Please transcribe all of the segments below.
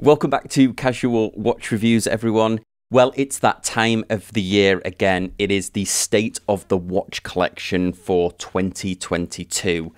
Welcome back to Casual Watch Reviews, everyone. Well, it's that time of the year again. It is the State of the Watch collection for 2022.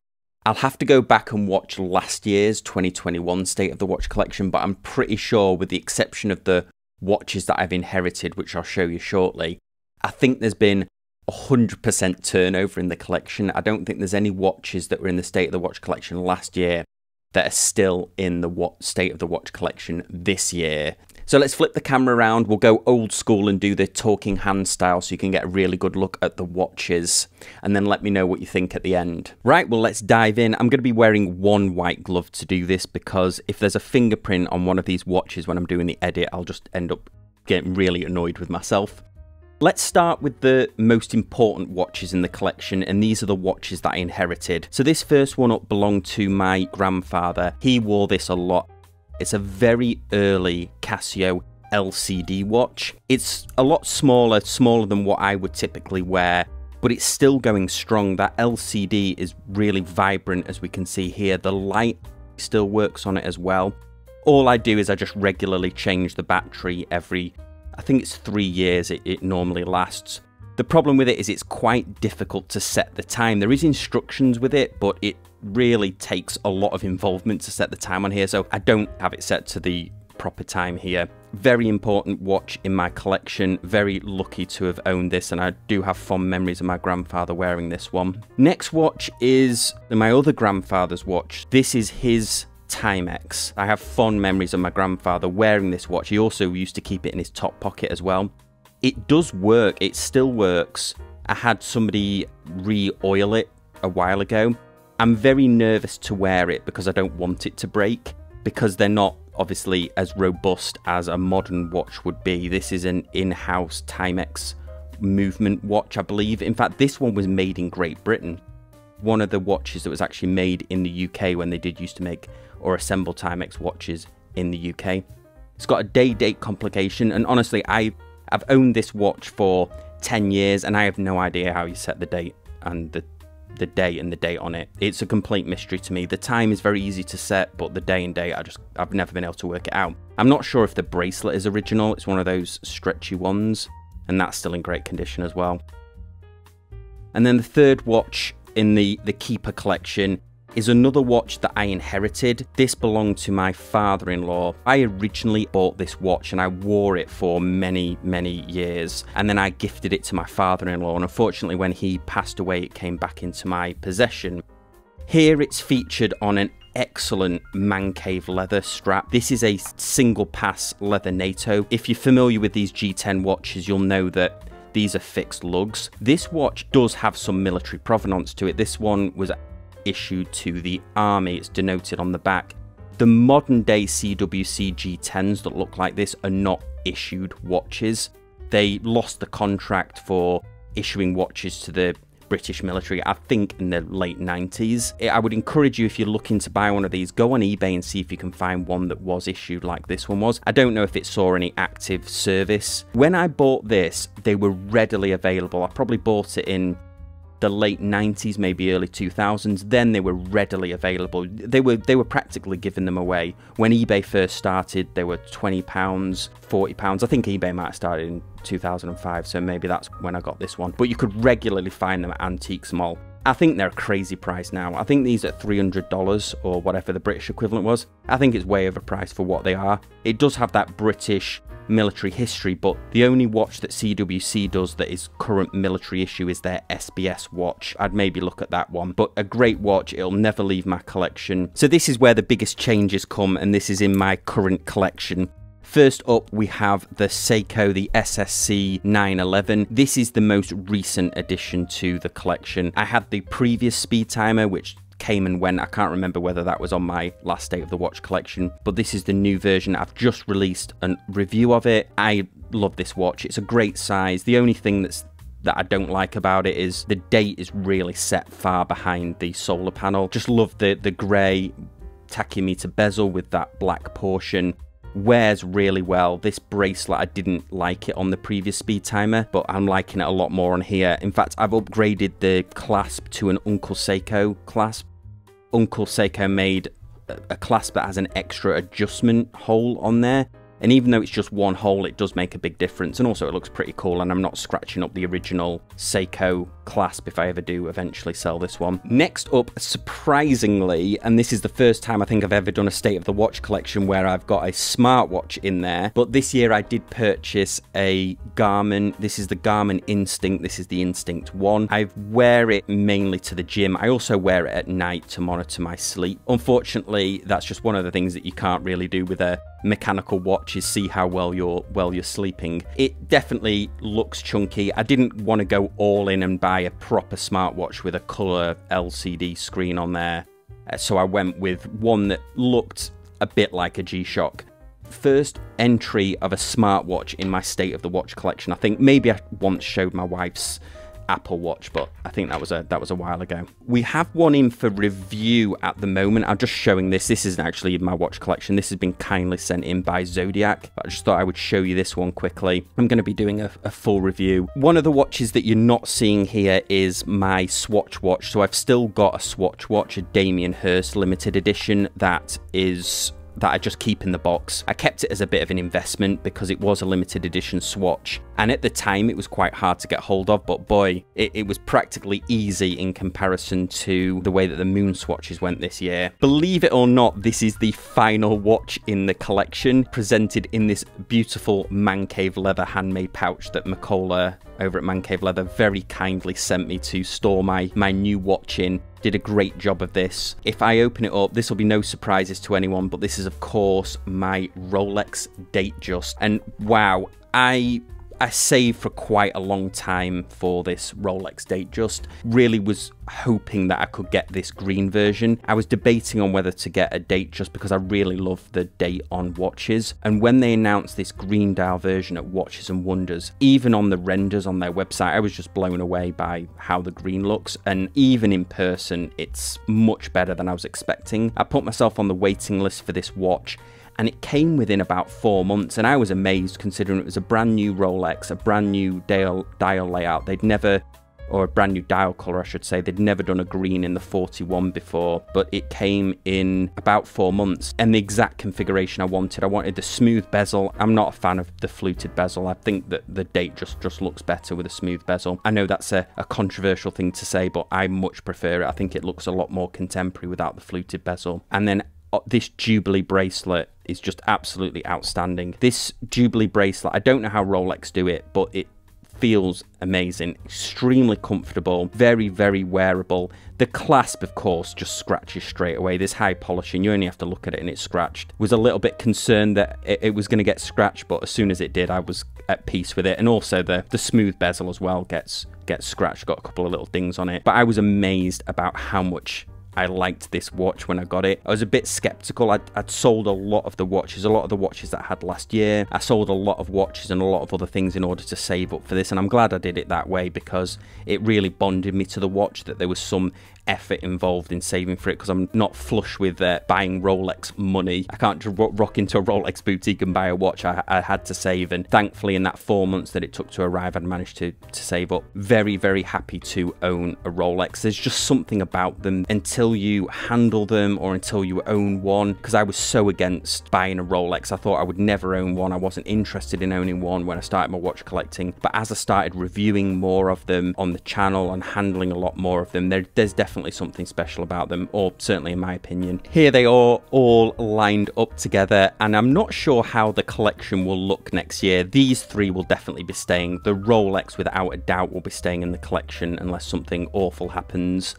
I'll have to go back and watch last year's 2021 State of the Watch collection, but I'm pretty sure, with the exception of the watches that I've inherited, which I'll show you shortly, I think there's been 100% turnover in the collection. I don't think there's any watches that were in the State of the Watch collection last year that are still in the State of the Watch collection this year. So let's flip the camera around. We'll go old school and do the talking hand style so you can get a really good look at the watches, and then let me know what you think at the end. Right, well, let's dive in. I'm going to be wearing one white glove to do this because if there's a fingerprint on one of these watches when I'm doing the edit, I'll just end up getting really annoyed with myself. Let's start with the most important watches in the collection, and these are the watches that I inherited. So this first one up belonged to my grandfather. He wore this a lot. It's a very early CASIO LCD watch. It's a lot smaller than what I would typically wear, but it's still going strong. That LCD is really vibrant, as we can see here. The light still works on it as well. All I do is I just regularly change the battery every, I think it's 3 years it normally lasts. The problem with it is it's quite difficult to set the time. There is instructions with it, but it really takes a lot of involvement to set the time on here, so I don't have it set to the proper time here. Very important watch in my collection. Very lucky to have owned this, and I do have fond memories of my grandfather wearing this one. Next watch is my other grandfather's watch. This is his Timex. I have fond memories of my grandfather wearing this watch. He also used to keep it in his top pocket as well. It does work, it still works. I had somebody re-oil it a while ago. I'm very nervous to wear it because I don't want it to break, because they're not obviously as robust as a modern watch would be. This is an in-house Timex movement watch, I believe. In fact, this one was made in Great Britain. One of the watches that was actually made in the UK when they did used to make or assemble Timex watches in the UK. It's got a day-date complication, and honestly, I've owned this watch for 10 years and I have no idea how you set the date and the day and the date on it. It's a complete mystery to me. The time is very easy to set, but the day and date, I've never been able to work it out. I'm not sure if the bracelet is original. It's one of those stretchy ones, and that's still in great condition as well. And then the third watch in the Keeper collection is another watch that I inherited. This belonged to my father-in-law. I originally bought this watch and I wore it for many, many years. And then I gifted it to my father-in-law. And unfortunately, when he passed away, it came back into my possession. Here it's featured on an excellent man cave leather strap. This is a single pass leather NATO. If you're familiar with these G10 watches, you'll know that these are fixed lugs. This watch does have some military provenance to it. This one was issued to the army. It's denoted on the back. The modern day CWC G10s that look like this are not issued watches. They lost the contract for issuing watches to the British military, I think, in the late 90s. I would encourage you, if you're looking to buy one of these, go on eBay and see if you can find one that was issued like this one was. I don't know if it saw any active service. When I bought this, they were readily available. I probably bought it in the late 90s, maybe early 2000s. Then they were readily available. They were practically giving them away. When eBay first started, they were £20, £40. I think eBay might have started in 2005, so maybe that's when I got this one. But you could regularly find them at Antiques Mall. I think they're a crazy price now. I think these are $300 or whatever the British equivalent was. I think it's way overpriced for what they are. It does have that British military history, but the only watch that CWC does that is current military issue is their SBS watch. I'd maybe look at that one, but a great watch. It'll never leave my collection. So this is where the biggest changes come, and this is in my current collection. First up, we have the SEIKO, the SSC 911. This is the most recent addition to the collection. I had the previous speed timer, which came and went. I can't remember whether that was on my last State of the Watch collection, but this is the new version. I've just released a review of it. I love this watch. It's a great size. The only thing that I don't like about it is the date is really set far behind the solar panel. Just love the grey tachymeter bezel with that black portion. Wears really well. This bracelet, I didn't like it on the previous speed timer, but I'm liking it a lot more on here. In fact, I've upgraded the clasp to an Uncle SEIKO clasp. Uncle SEIKO made a clasp that has an extra adjustment hole on there. And even though it's just one hole, it does make a big difference. And also it looks pretty cool, and I'm not scratching up the original SEIKO clasp if I ever do eventually sell this one. Next up, surprisingly, and this is the first time I think I've ever done a State of the Watch collection where I've got a smartwatch in there. But this year I did purchase a Garmin. This is the Garmin Instinct. This is the Instinct 1. I wear it mainly to the gym. I also wear it at night to monitor my sleep. Unfortunately, that's just one of the things that you can't really do with a mechanical watch, is see how well you're sleeping. It definitely looks chunky. I didn't want to go all in and buy a proper smartwatch with a color LCD screen on there, so I went with one that looked a bit like a G-Shock. First entry of a smartwatch in my State of the Watch collection. I think maybe I once showed my wife's Apple Watch, but I think that was a while ago. We have one in for review at the moment. I'm just showing this. This isn't actually my watch collection. This has been kindly sent in by Zodiac, but I just thought I would show you this one quickly. I'm going to be doing a full review. One of the watches that you're not seeing here is my Swatch watch. So I've still got a Swatch watch, a Damien Hirst limited edition that I just keep in the box. I kept it as a bit of an investment because it was a limited edition Swatch, and at the time it was quite hard to get hold of, but boy, it was practically easy in comparison to the way that the Moon Swatches went this year. Believe it or not, this is the final watch in the collection, presented in this beautiful Man Cave leather handmade pouch that Makola over at Man Cave Leather very kindly sent me to store my new watch in. Did a great job of this. If I open it up, this will be no surprises to anyone, but this is of course my Rolex Datejust. And wow, I saved for quite a long time for this Rolex Datejust. Really was hoping that I could get this green version. I was debating on whether to get a Datejust because I really love the date on watches. And when they announced this green dial version at Watches and Wonders, even on the renders on their website, I was just blown away by how the green looks. And even in person, it's much better than I was expecting. I put myself on the waiting list for this watch, and it came within about 4 months, and I was amazed considering it was a brand new Rolex, a brand new dial layout. They'd never, or a brand new dial color I should say, they'd never done a green in the 41 before, but it came in about 4 months, and the exact configuration I wanted. I wanted the smooth bezel. I'm not a fan of the fluted bezel. I think that the date just looks better with a smooth bezel. I know that's a controversial thing to say, but I much prefer it. I think it looks a lot more contemporary without the fluted bezel. And then this Jubilee bracelet is just absolutely outstanding. This Jubilee bracelet, I don't know how Rolex do it, but it feels amazing. Extremely comfortable, very, very wearable. The clasp, of course, just scratches straight away. This high polishing, you only have to look at it and it's scratched. Was a little bit concerned that it was going to get scratched, but as soon as it did, I was at peace with it. And also the smooth bezel as well gets scratched, got a couple of little dings on it. But I was amazed about how much I liked this watch when I got it. I was a bit skeptical. I'd sold a lot of the watches that I had last year. I sold a lot of watches and a lot of other things in order to save up for this, and I'm glad I did it that way because it really bonded me to the watch, that there was some effort involved in saving for it, because I'm not flush with buying Rolex money. I can't just rock into a Rolex boutique and buy a watch. I had to save, and thankfully in that 4 months that it took to arrive, I'd managed to save up. Very, very happy to own a Rolex. There's just something about them until you handle them or until you own one, because I was so against buying a Rolex. I thought I would never own one. I wasn't interested in owning one when I started my watch collecting, but as I started reviewing more of them on the channel and handling a lot more of them, there's definitely something special about them, or certainly in my opinion. Here they are all lined up together, and I'm not sure how the collection will look next year. These three will definitely be staying. The Rolex without a doubt will be staying in the collection unless something awful happens.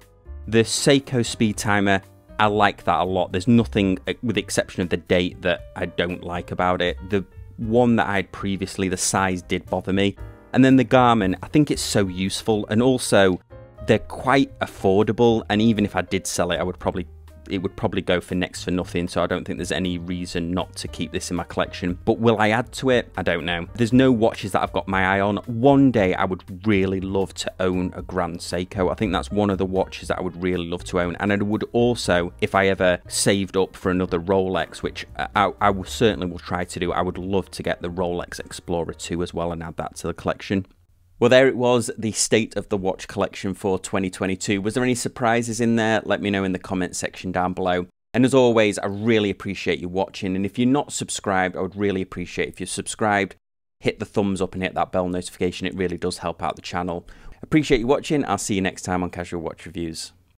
The SEIKO speed timer, I like that a lot. There's nothing, with the exception of the date, that I don't like about it. The one that I had previously, the size did bother me. And then the Garmin, I think it's so useful, and also they're quite affordable, and even if I did sell it, it would probably go for next for nothing, so I don't think there's any reason not to keep this in my collection. But will I add to it? I don't know. There's no watches that I've got my eye on. One day I would really love to own a Grand Seiko. I think that's one of the watches that I would really love to own, and I would also, if I ever saved up for another Rolex, which I certainly will try to do, I would love to get the Rolex Explorer 2 as well and add that to the collection. Well, there it was, the state of the watch collection for 2022. Was there any surprises in there? Let me know in the comment section down below. And as always, I really appreciate you watching. And if you're not subscribed, I would really appreciate if you're subscribed. Hit the thumbs up and hit that bell notification. It really does help out the channel. Appreciate you watching. I'll see you next time on Casual Watch Reviews.